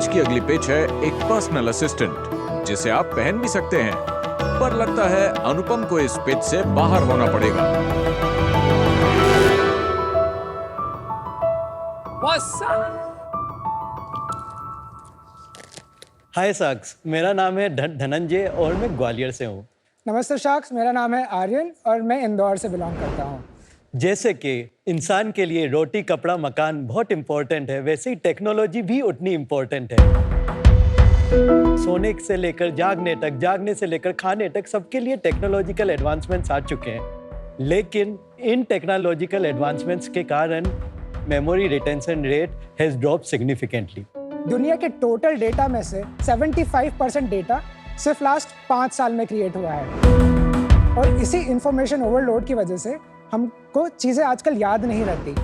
की अगली पिच है एक पर्सनल असिस्टेंट जिसे आप पहन भी सकते हैं, पर लगता है अनुपम को इस पिच से बाहर होना पड़ेगा। हाय साक्स, मेरा नाम है धनंजय और मैं ग्वालियर से हूँ। नमस्ते शाक्स, मेरा नाम है आर्यन और मैं इंदौर से बिलोंग करता हूँ। जैसे कि इंसान के लिए रोटी कपड़ा मकान बहुत इम्पोर्टेंट है, वैसे ही टेक्नोलॉजी भी उतनी इम्पोर्टेंट है। सोने से लेकर जागने तक, जागने से लेकर खाने तक, सबके लिए टेक्नोलॉजिकल एडवांसमेंट्स आ चुके हैं। लेकिन इन टेक्नोलॉजिकल एडवांसमेंट्स के कारण memory retention rate has drop significantly. दुनिया के टोटल डेटा में से 75% डेटा सिर्फ लास्ट 5 साल में क्रिएट हुआ है, और इसी इंफॉर्मेशन ओवरलोड की वजह से हमको चीज़ें आजकल याद नहीं रहती।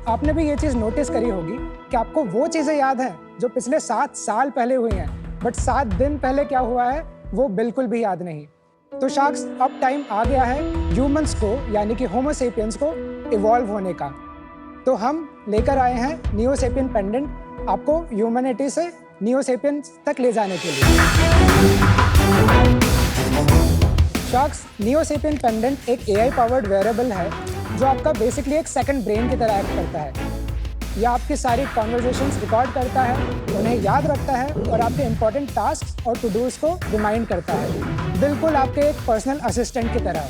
आपने भी ये चीज़ नोटिस करी होगी कि आपको वो चीज़ें याद हैं जो पिछले 7 साल पहले हुई हैं, बट 7 दिन पहले क्या हुआ है वो बिल्कुल भी याद नहीं। तो शार्क्स, अब टाइम आ गया है ह्यूमंस को, यानी कि होमो सेपियंस को इवॉल्व होने का। तो हम लेकर आए हैं नियो सेपियन पेंडेंट, आपको ह्यूमैनिटी से नियो सेपियंस तक ले जाने के लिए। शार्क्स, नियो सेपियन पेंडेंट एक AI पावर्ड वेयरेबल है जो आपका बेसिकली एक सेकंड ब्रेन की तरह एक्ट करता है। यह आपकी सारी कॉन्वर्जेशंस रिकॉर्ड करता है, उन्हें याद रखता है और आपके इंपॉर्टेंट टास्क और टू डूज को रिमाइंड करता है, बिल्कुल आपके एक पर्सनल असिस्टेंट की तरह।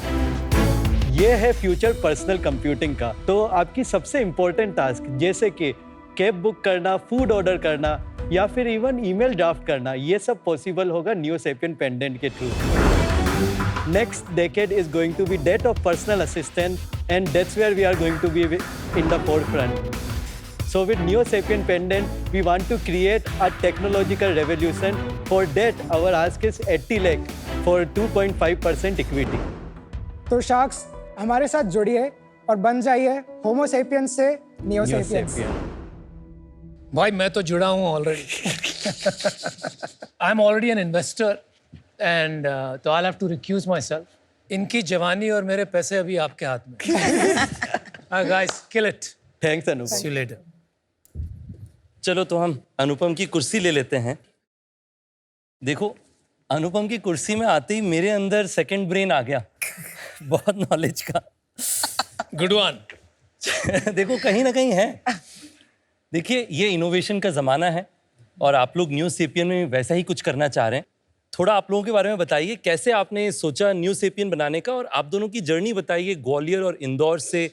ये है फ्यूचर पर्सनल कंप्यूटिंग का। तो आपकी सबसे इम्पोर्टेंट टास्क जैसे कि कैब बुक करना, फूड ऑर्डर करना या फिर इवन ईमेल ड्राफ्ट करना, ये सब पॉसिबल होगा नियो सेपियन पेंडेंट के through. Next decade is going to be that of personal assistant, and that's where we are going to be in the forefront. So with Neo Sapien Pendant, we want to create a technological revolution. For that, our ask is 80 lakh for 2.5% equity. तो sharks, हमारे साथ जुड़िए और बन जाइए homo sapiens से neo sapiens. भाई मैं तो जुड़ा हूँ already. I am already an investor and तो I have to recuse myself. इनकी जवानी और मेरे पैसे अभी आपके हाथ में। Guys, kill it. Thanks Anupam. See you later. चलो तो हम अनुपम की कुर्सी ले लेते हैं। देखो, अनुपम की कुर्सी में आते ही मेरे अंदर सेकंड ब्रेन आ गया। बहुत नॉलेज का। Good one. देखो, कहीं ना कहीं है। देखिए, ये इनोवेशन का ज़माना है और आप लोग न्यू सेपियन में वैसा ही कुछ करना चाह रहे हैं। थोड़ा आप लोगों के बारे में बताइए, कैसे आपने सोचा न्यू सेपियन बनाने का, और आप दोनों की जर्नी बताइए ग्वालियर और इंदौर से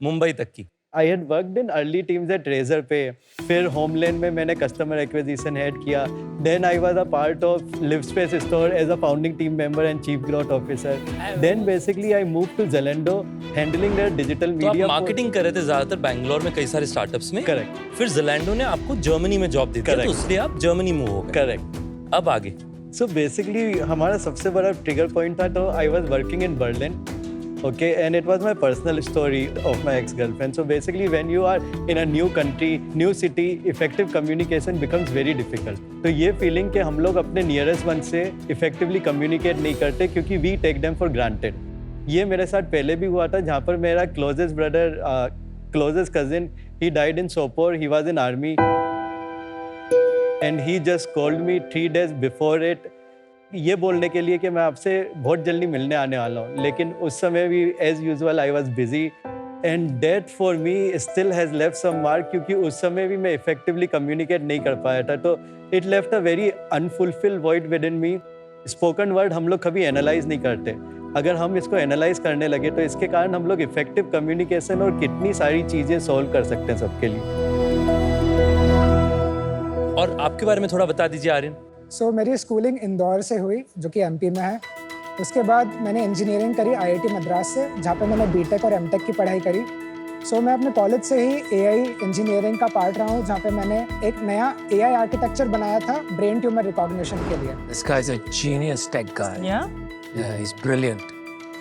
मुंबई तक की। I had worked in early teams at Razorpay. फिर होमलैंड में मैंने कस्टमर एक्विजिशन हेड किया। Then I was a part of Livspace store as a founding team member and chief growth officer. Then basically I moved to Zalando, handling their digital तो आप media. Marketing कर रहे थे ज़्यादातर बैंगलोर में कई सारे स्टार्टअप्स में। Correct. फिर ज़लैंडो ने आपको जर्मनी में जॉब दी थी, तो इसलिए आप जर्मनी मूव हो गए। Correct. अब आगे। So basically हमारा सबसे बड़ा ट्रिगर पॉइंट था, तो I was working in Berlin. Okay, and it was my personal story of my ex-girlfriend. So basically, when you are in a new country, new city, effective communication becomes very difficult. तो ये feeling कि हम लोग अपने nearest one से effectively communicate नहीं करते क्योंकि we take them for granted. ये मेरे साथ पहले भी हुआ था, जहाँ पर मेरा closest brother, closest cousin, he died in Sopor. He was in army, and he just called me 3 days before it. ये बोलने के लिए कि मैं आपसे बहुत जल्दी मिलने आने वाला हूँ, लेकिन उस समय भी as usual I was busy, and that for me still has left some mark, क्योंकि उस समय भी मैं इफेक्टिवली कम्युनिकेट नहीं कर पाया था। तो it left a very unfulfilled void with in me. Spoken word हम लोग कभी एनालाइज नहीं करते। अगर हम इसको एनालाइज करने लगे तो इसके कारण हम लोग इफेक्टिव कम्युनिकेशन और कितनी सारी चीज़ें सॉल्व कर सकते हैं सबके लिए। और आपके बारे में थोड़ा बता दीजिए आर्यन। सो मेरी स्कूलिंग इंदौर से हुई, जो कि MP में है। उसके बाद मैंने इंजीनियरिंग करी IIT मद्रास से, जहाँ पे मैंने BTech और MTech की पढ़ाई करी। सो मैं अपने कॉलेज से ही AI इंजीनियरिंग का पार्ट रहा हूँ, जहाँ पे मैंने एक नया AI आर्किटेक्चर बनाया था ब्रेन ट्यूमर रिकॉग्निशन के लिए। This guy is a genius tech guy. Yeah, he's brilliant.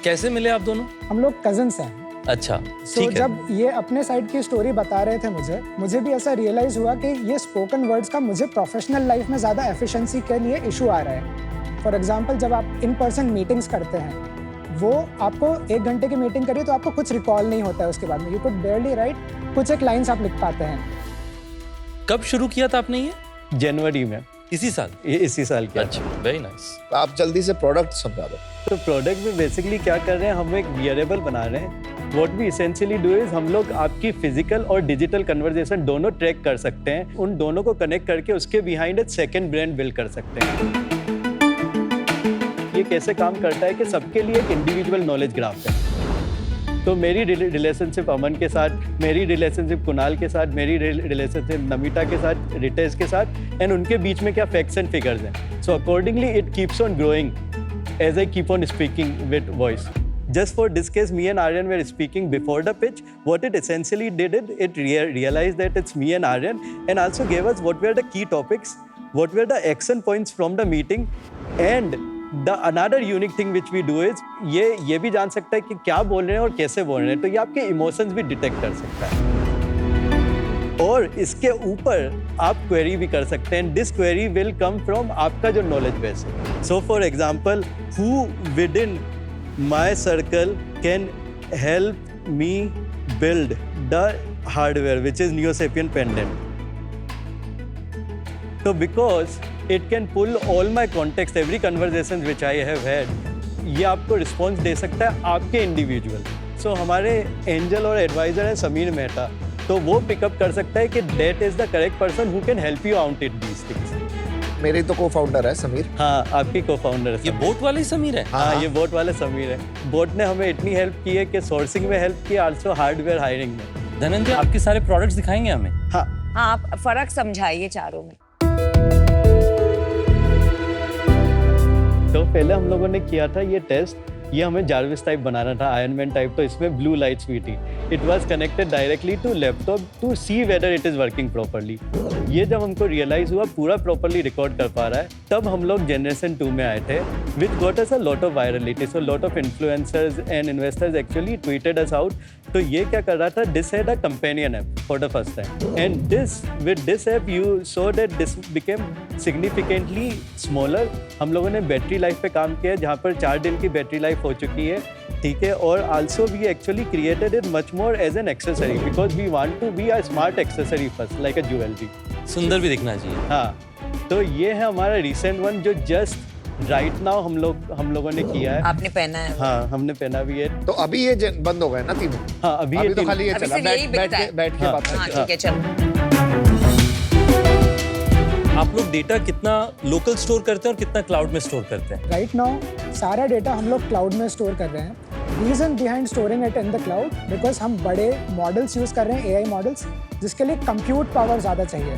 कैसे मिले आप दोनों? हम लोग कजिन्स हैं। अच्छा, सो जब ये अपने साइड की स्टोरी बता रहे थे मुझे भी ऐसा रियलाइज हुआ कि ये स्पोकन वर्ड्स का मुझे प्रोफेशनल लाइफ में ज़्यादा एफिशिएंसी के लिए इशू आ रहा है। फॉर एग्जांपल, जब आप इन पर्सन मीटिंग्स करते हैं, वो आपको 1 घंटे की मीटिंग करिए तो आपको कुछ रिकॉल नहीं होता है उसके बाद में। यू कुड बेयरली राइट, कुछ एक लाइन्स आप लिख पाते हैं। कब शुरू किया था आपने ये? जनवरी में, इसी साल? इसी साल के। अच्छा, वेरी नाइस। आप जल्दी से प्रोडक्ट समझा दो। तो प्रोडक्ट में बेसिकली क्या कर रहे हैं, हम एक वियरेबल बना रहे हैं। What we essentially do is हम लोग आपकी फिजिकल और डिजिटल कन्वर्सेशन दोनों ट्रैक कर सकते हैं। उन दोनों को कनेक्ट करके उसके बिहाइंड एक सेकंड ब्रांड बिल्ड कर सकते हैं। ये कैसे काम करता है कि सबके लिए एक इंडिविजुअल नॉलेज ग्राफ है। तो मेरी रिलेशनशिप अमन के साथ, मेरी रिलेशनशिप कुणाल के साथ, मेरी रिलेशनशिप नमिता के साथ, रितेश के साथ, एंड उनके बीच में क्या फैक्ट्स एंड फिगर्स हैं। So accordingly it keeps on growing as I keep on speaking with voice. Just for this case, me and Aryan were speaking before the pitch. What it essentially did, it realized that it's me and Aryan, and also gave us what were the key topics, what were the action points from the meeting, and the another unique thing which we do is ये भी जान सकता है कि क्या बोल रहे हैं और कैसे बोल रहे हैं, तो ये आपके इमोशंस भी डिटेक्ट कर सकता है। और इसके ऊपर आप क्वेरी भी कर सकते हैं। This query will come from आपका जो नॉलेज बेस है। So for example, who within my circle can help me build the hardware which is NeoSapien pendant. तो because it can pull all my context, every conversation which I have had, ये आपको response दे सकता है आपके individual. सो हमारे angel और adviser है समीर मेहता, तो वो पिकअप कर सकता है कि that is the correct person who can help you out it these things. मेरी तो को-फाउंडर है समीर। हाँ, आपकी को-फाउंडर है। ये बोट वाले समीर है? हाँ, ये बोट वाले समीर है। बोट ने हमें इतनी हेल्प की है कि सोर्सिंग में हेल्प की, आल्सो हार्डवेयर हायरिंग में। धनंजय, आपके सारे प्रोडक्ट्स दिखाएंगे हमें? हाँ, आप फर्क समझाइए चारों में। तो पहले हम लोगों ने किया था ये टेस्ट, ये हमें जार्विस टाइप बनाना था, आयरन मैन टाइप, तो इसमें ब्लू लाइट्स भी थी। It was connected directly to laptop to see whether it is working properly. ये जब हमको रियलाइज हुआ पूरा प्रॉपर्ली रिकॉर्ड कर पा रहा है, तब हम लोग जनरेशन 2 में आए थे, which got us a lot of virality. So lot of influencers and investors actually tweeted us out. तो ये क्या कर रहा था, this had a companion app for the first time, and this with this app you so that this became significantly smaller. हम लोगों ने battery life पे काम किया, जहाँ पर 4 दिन की बैटरी लाइफ हो चुकी है, ठीक है। और also we actually created it much more as an accessory, because we want to be a smart accessory first, like a jewellery. सुंदर भी दिखना चाहिए। हाँ, तो ये है हमारा रिसेंट वन जो जस्ट राइट नाउ हम लोगों ने किया है। आपने पहना है? हाँ, हमने पहना भी है। तो अभी ये बंद हो गए ना तीनों? हाँ, अभी ये तो खाली ये अभी चला, सिर्फ यही बिकता है। बैठ के हाँ, बात हाँ, करते हैं। ठीक है, चलो। आप लोग डेटा कितना लोकल स्टोर करते हैं और कितना क्लाउड में स्टोर करते हैं? राइट नाउ सारा डेटा हम लोग क्लाउड में स्टोर कर रहे हैं। Reason behind storing it in the cloud, because हम बड़े मॉडल्स यूज़ कर रहे हैं, AI मॉडल्स, जिसके लिए कंप्यूट पावर ज़्यादा चाहिए।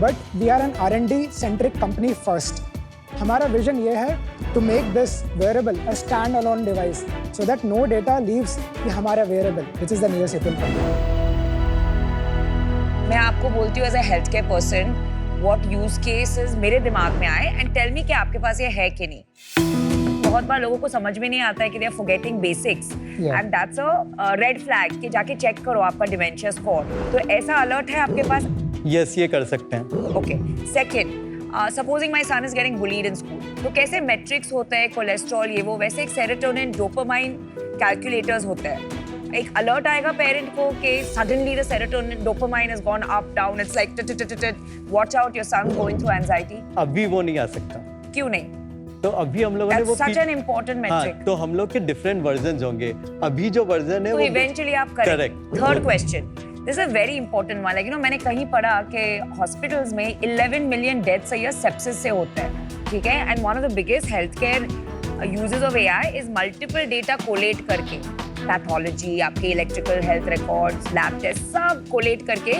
But we are an R&D centric company first. हमारा विजन ये है to make this wearable a standalone device, so that no data leaves हमारा wearable which is the NeoSapien company. मैं आपको बोलती हूँ as a health care person, what use cases मेरे दिमाग में आए एंड टेल मी कि आपके पास ये है कि नहीं। बहुत बार लोगों को समझ में नहीं आता है कि they are forgetting basics, and that's a red flag कि जाके चेक करो आपका डिमेंशिया स्कोर। तो ऐसा अलर्ट है आपके पास? यस, ये कर सकते हैं। Okay. Second, supposing my son is getting bullied in school, तो कैसे मैट्रिक्स होता है, कोलेस्ट्रॉल, ये वो, वैसे एक सेरोटोनिन डोपामाइन कैलकुलेटर्स होता है। एक अलर्ट आएगा पेरेंट को कि suddenly the serotonin dopamine has gone up down, it's like watch out your son going through anxiety. अभी वो नहीं आ सकता। क्यों नहीं? तो अभी हम लोगों ने वो सच एन इम्पोर्टेंट मैट्रिक। हाँ, तो हम लोग के डिफरेंट वर्जन्स होंगे। अभी जो वर्जन है तो वो इवेंचुअली आप correct. Third question, this is very important one. Like मैंने कहीं पढ़ा कि हॉस्पिटल्स में 11 million deaths a year sepsis से होता है, ठीक है। And one of the biggest health care uses of AI is multiple data collate करके, पैथोलॉजी, आपके electrical health records, lab test, सब कोलेट करके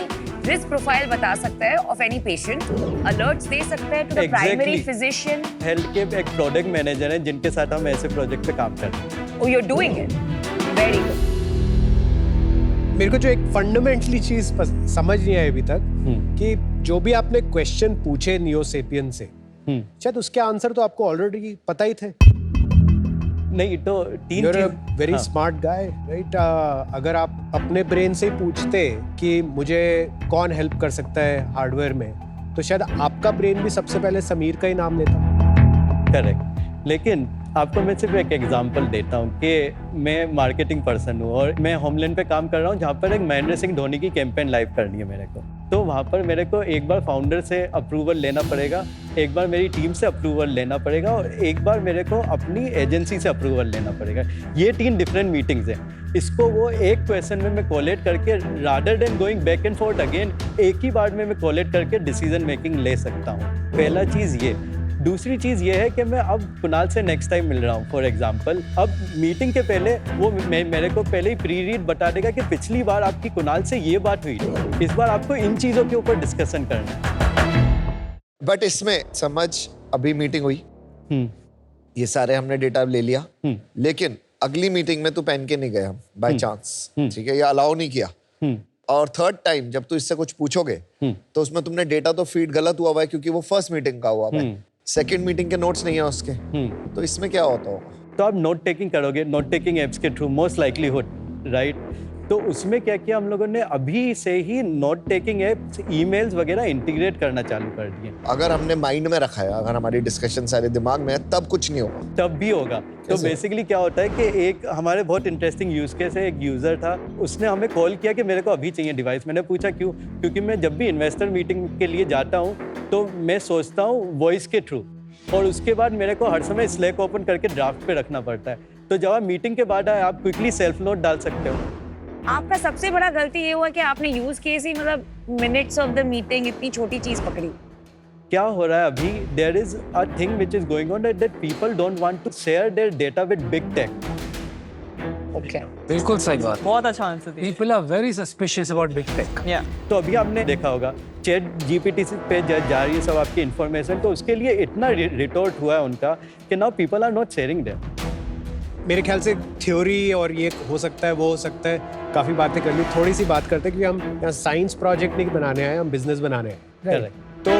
रिस्क प्रोफाइल बता सकता है ऑफ एनी पेशेंट, अलर्ट्स दे सकता है to the primary physician. Health के एक प्रोडक्ट मैनेजर हैं जिनके साथ हम ऐसे प्रोजेक्ट पे काम करते हैं। Oh, you're doing it. Very good. मेरे को जो एक फंडामेंटली चीज समझ नहीं आई अभी तक कि जो भी आपने क्वेश्चन पूछे नियोसेपियन से, शायद उसके आंसर तो आपको ऑलरेडी पता ही थे। नहीं, तो तीन चीज वेरी स्मार्ट गाय, राइट। अगर आप अपने ब्रेन से ही पूछते कि मुझे कौन हेल्प कर सकता है हार्डवेयर में, तो शायद आपका ब्रेन भी सबसे पहले समीर का ही नाम लेता। करेक्ट। लेकिन आपको मैं सिर्फ एक एग्जांपल देता हूँ कि मैं मार्केटिंग पर्सन हूँ और मैं होमलैंड पे काम कर रहा हूँ जहाँ पर एक महेंद्र सिंह धोनी की कैंपेन लाइव करनी है मेरे को। तो वहाँ पर मेरे को एक बार फाउंडर से अप्रूवल लेना पड़ेगा, एक बार मेरी टीम से अप्रूवल लेना पड़ेगा और एक बार मेरे को अपनी एजेंसी से अप्रूवल लेना पड़ेगा। ये 3 डिफरेंट मीटिंग्स हैं। इसको वो एक क्वेश्चन में मैं कोलेट करके rather than going back and fourth again एक ही बार में मैं कोलेट करके डिसीजन मेकिंग ले सकता हूँ। पहला चीज़ ये। दूसरी चीज़ ये है कि मैं अब कुणाल से नेक्स्ट टाइम मिल रहा हूँ फॉर एग्जांपल। अब मीटिंग के पहले वो मेरे को पहले ही प्री रीड बता देगा कि पिछली बार आपकी कुणाल से ये बात हुई, इस बार आपको इन चीज़ों के ऊपर डिस्कशन करना है। बट इसमें समझ अभी मीटिंग हुई, ये सारे हमने डेटा ले लिया, लेकिन अगली मीटिंग में तू पहन के नहीं गया बाय चांस, ठीक है, या अलाउ नहीं किया, और थर्ड टाइम जब तू इससे कुछ पूछोगे तो उसमें तुमने डेटा तो फीड गलत हुआ है क्योंकि वो फर्स्ट मीटिंग का हुआ है, सेकंड मीटिंग के नोट्स नहीं है उसके, तो इसमें क्या होता होगा? तो आप नोट टेकिंग करोगे, नोट टेकिंग एप्स के थ्रू मोस्ट लाइकलीहुड, राइट? तो उसमें क्या किया हम लोगों ने, अभी से ही नोट टेकिंग एप्स ईमेल्स वगैरह इंटीग्रेट करना चालू कर दिए। अगर हमने माइंड में रखा है, अगर हमारी डिस्कशन सारे दिमाग में है, तब कुछ नहीं होगा, तब भी होगा। तो बेसिकली क्या होता है कि एक हमारे बहुत इंटरेस्टिंग यूज केस है, एक यूजर था, उसने हमें कॉल किया कि मेरे को अभी चाहिए डिवाइस। मैंने पूछा क्यों? क्योंकि मैं जब भी इन्वेस्टर मीटिंग के लिए जाता हूँ तो मैं सोचता हूँ वॉइस के थ्रू, और उसके बाद मेरे को हर समय स्लैक ओपन करके ड्राफ्ट पे रखना पड़ता है। तो जब आप मीटिंग के बाद आए आप क्विकली सेल्फ नोट डाल सकते हो। आपका सबसे बड़ा गलती ये हुआ कि आपने यूज केस ही मतलब मिनट्स ऑफ द मीटिंग इतनी छोटी चीज पकड़ी। क्या हो रहा है अभी, there is a thing which is going on that people don't want to share their data with big tech. Okay, बिल्कुल सही बात। बहुत अच्छा आंसर दिया। People are very suspicious about big tech. तो अभी आपने देखा होगा चैट जीपीटी पे जा रही है सब आपकी इन्फॉर्मेशन, तो उसके लिए इतना रिटोर्ट हुआ है उनका कि now people are not sharing their. मेरे ख्याल से थ्योरी और ये हो सकता है वो हो सकता है, काफ़ी बातें कर ली, थोड़ी सी बात करते हैं कि हम यहाँ साइंस प्रोजेक्ट नहीं बनाने आए, हम बिजनेस बनाने आए। Correct. तो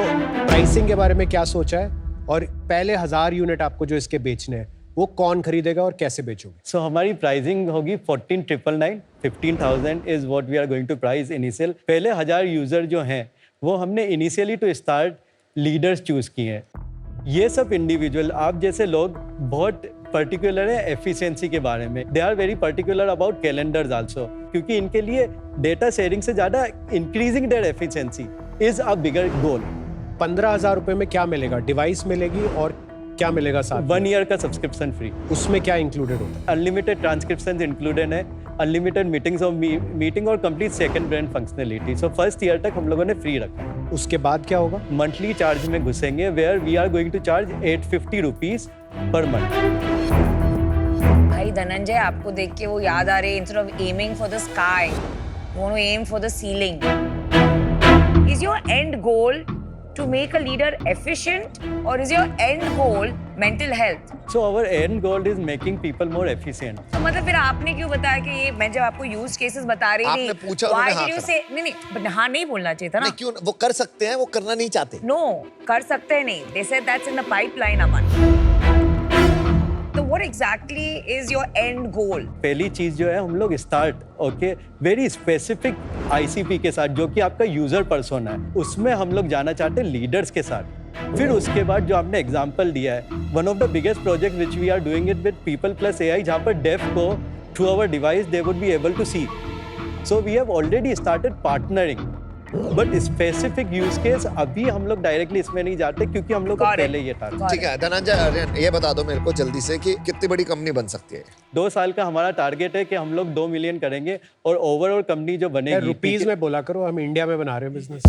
प्राइसिंग के बारे में क्या सोचा है, और पहले 1000 यूनिट आपको जो इसके बेचने हैं वो कौन खरीदेगा और कैसे बेचोगे? सो हमारी प्राइसिंग होगी 14,999, 15,000 is what we are going to price initial. पहले 1000 यूजर जो हैं वो हमने initially to start leaders choose किए हैं। ये सब इंडिविजुअल आप जैसे लोग बहुत पर्टिकुलर है एफिशिएंसी के बारे में, they are very particular about calendars also, क्योंकि इनके लिए डेटा शेयरिंग से ज़्यादा increasing their efficiency is a bigger goal. 15,000 रुपये में क्या मिलेगा? डिवाइस मिलेगी और क्या मिलेगा साथ? 1 ईयर का सब्सक्रिप्शन फ्री। उसमें क्या इंक्लूडेड होता है? अनलिमिटेड ट्रांसक्रिप्शंस इंक्लूडेड है, अनलिमिटेड मीटिंग्स और मीटिंग और complete second brand functionality. So first year तक हम लोगों ने फ्री रखा। उसके बाद क्या होगा? मंथली चार्ज में घुसेंगे, where we are going to charge 850 rupees per month. भाई धनंजय, आपको देख के वो याद आ रही है, instead of aiming for the sky you want to aim for the ceiling. Is your end goal to make a leader efficient, or is your end goal mental health? So our end goal is making people more efficient. तो मतलब फिर आपने क्यों बताया कि ये, मैं जब आपको यूज केसेस बता रही थी, आपने पूछा, why उन्होंने did you हाँ say नहीं नहीं, but हाँ नहीं बोलना चाहिए था ना? नहीं, क्यों? वो कर सकते हैं, वो करना नहीं चाहते। No, कर सकते हैं नहीं। They said that's in the pipeline, Aman. तो what exactly is your end goal? पहली चीज जो है हम लोग स्टार्ट वेरी स्पेसिफिक आईसीपी के साथ, जो कि आपका यूजर पर्सोना है, उसमें हम लोग जाना चाहते हैं लीडर्स के साथ। फिर उसके बाद जो आपने एग्जांपल दिया है, one of the biggest project which we are doing it with people plus AI, जहाँ पर डेफ को through our device they would be able to see. So we have already started partnering, but specific use case अभी हम लोग directly इसमें नहीं जाते क्योंकि हम लोग को पहले ये था। ठीक है धनंजय, ये बता दो मेरे को जल्दी से कि कितनी बड़ी कंपनी बन सकती है? 2 साल का हमारा टारगेट है कि हम लोग 2 मिलियन करेंगे, और ओवरऑल कंपनी जो बनेगी रुपीज में बोला करो, हम इंडिया में बना रहे हैं बिजनेस।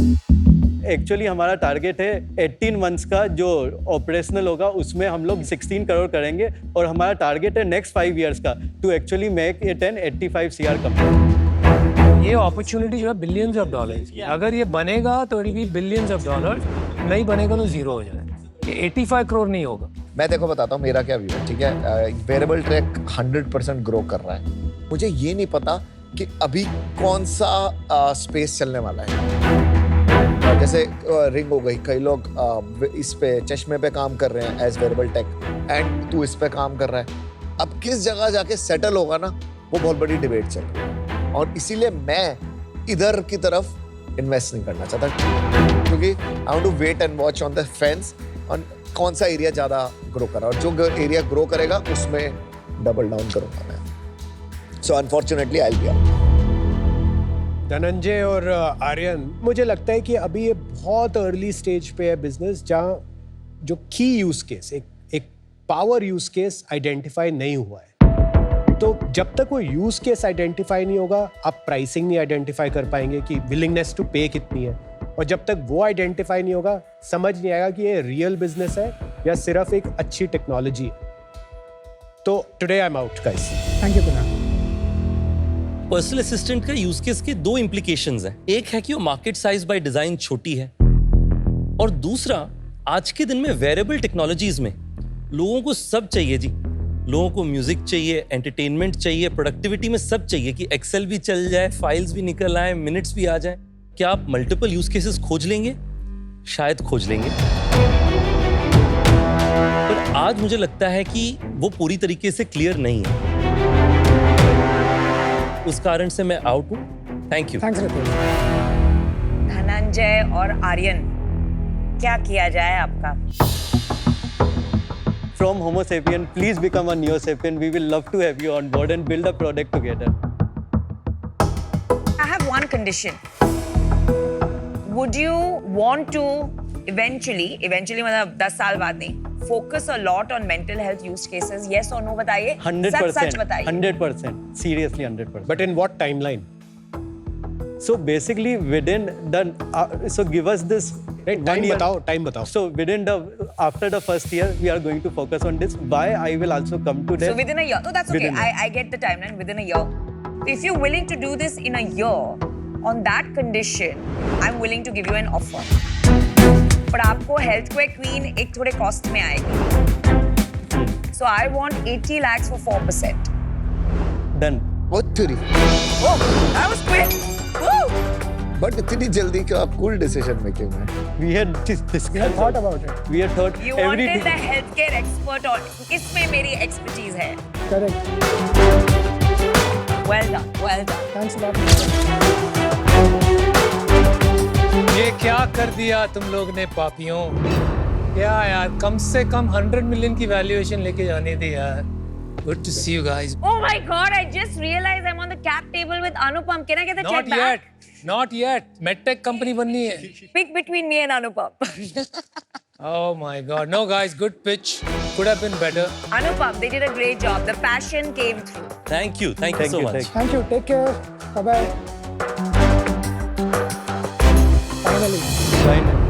एक्चुअली हमारा टारगेट है 18 मंथ्स का जो ऑपरेशनल होगा उसमें हम लोग 16 करोड़ करेंगे, और हमारा टारगेट है नेक्स्ट 5 इयर्स का to actually make it an 85 CR company. ये अपॉर्चुनिटी जो है बिलियंस ऑफ डॉलर्स की, अगर ये बनेगा तो it will be billions of dollars, नहीं बनेगा तो जीरो हो जाएगा। ये 85 करोड़ नहीं होगा। मैं देखो बताता हूँ मेरा क्या व्यू है, ठीक है? वेरेबल ट्रैक 100% ग्रो कर रहा है। मुझे ये नहीं पता कि अभी कौन सा स्पेस चलने वाला है। जैसे रिंग हो गई, कई लोग इस पे चश्मे पे काम कर रहे हैं एज वेरेबल टेक, एंड तू इस पे काम कर रहा है। अब किस जगह जाके सेटल होगा ना, वो बहुत बड़ी डिबेट चल रही है, और इसीलिए मैं इधर की तरफ इन्वेस्ट नहीं करना चाहता, क्योंकि I want to wait and watch on the fence. कौन सा एरिया ज्यादा ग्रो कर रहा है, और जो एरिया ग्रो करेगा उसमें डबल डाउन करूंगा मैं। So unfortunately I will be out. Dhananjay और आर्यन, मुझे लगता है कि अभी ये बहुत अर्ली स्टेज पे है बिजनेस, जहाँ जो की यूज केस, एक पावर यूज केस आइडेंटिफाई नहीं हुआ है। तो जब तक वो यूज केस आइडेंटिफाई नहीं होगा, आप प्राइसिंग नहीं आइडेंटिफाई कर पाएंगे कि विलिंगनेस टू पे कितनी है, और जब तक वो आइडेंटिफाई नहीं होगा, समझ नहीं आएगा कि ये रियल बिजनेस है या सिर्फ एक अच्छी टेक्नोलॉजी है। तो today I am out guys. Thank you Kunal. Personal assistant का यूज केस के दो इम्प्लीकेशंस हैं। एक है कि वो मार्केट साइज बाय डिजाइन छोटी है, और दूसरा, आज के दिन में वेरेबल टेक्नोलॉजीज में लोगों को सब चाहिए जी। लोगों को म्यूजिक चाहिए, एंटरटेनमेंट चाहिए, प्रोडक्टिविटी में सब चाहिए कि एक्सेल भी चल जाए, फाइल्स भी निकल आए, मिनट्स भी आ जाए। क्या आप मल्टीपल यूज केसेस खोज लेंगे? शायद खोज लेंगे, पर आज मुझे लगता है कि वो पूरी तरीके से क्लियर नहीं है। उस कारण से मैं आउट हूं। Thank you. Thanks Ritesh. Dhananjay और आर्यन, क्या किया जाए आपका? From Homo sapien, please become a Neo sapien. We will love to have you on board and build a product together. I have one condition. Would you want to eventually मतलब 10 साल बाद नहीं, focus a lot on mental health use cases? Yes or no बताइए। 100%. सच बताइए। 100%. Seriously 100%. But in what timeline? So basically within the, so give us this Right, one time year. बताओ, time बताओ। So within the, after the first year, we are going to focus on this. Why I will also come to that. So within a year. No, that's okay. Within a I get the timeline. Within a year. If you're willing to do this in a year, on that condition, I'm willing to give you an offer. पर आपको Healthquare Queen एक थोड़े cost में आएगी. So I want 80 lakhs for 4%. Done. बहुत तेरी। Oh, that was quick. Woo! But इतनी जल्दी का कूल डिसीजन मेकिंग है। We had discussed. Thought about it. We had thought You wanted everything. the healthcare expert on इसमें मेरी expertise है. Correct. Well done, well done. Thanks a lot. ये क्या कर दिया तुम लोग ने पापियों? क्या यार, कम से कम 100 मिलियन की वैल्यूएशन लेके जाने थी यार। Good to see you guys. Oh my God! I just realized I'm on the cap table with Anupam. Can I get the check Not back? yet. Not yet. MedTech company बननी है। Pick between me and Anupam. Oh my God. No guys, good pitch. Could have been better. Anupam, they did a great job. The passion came through. Thank you so much. Thank you. Take care. Bye bye. Finally. Right.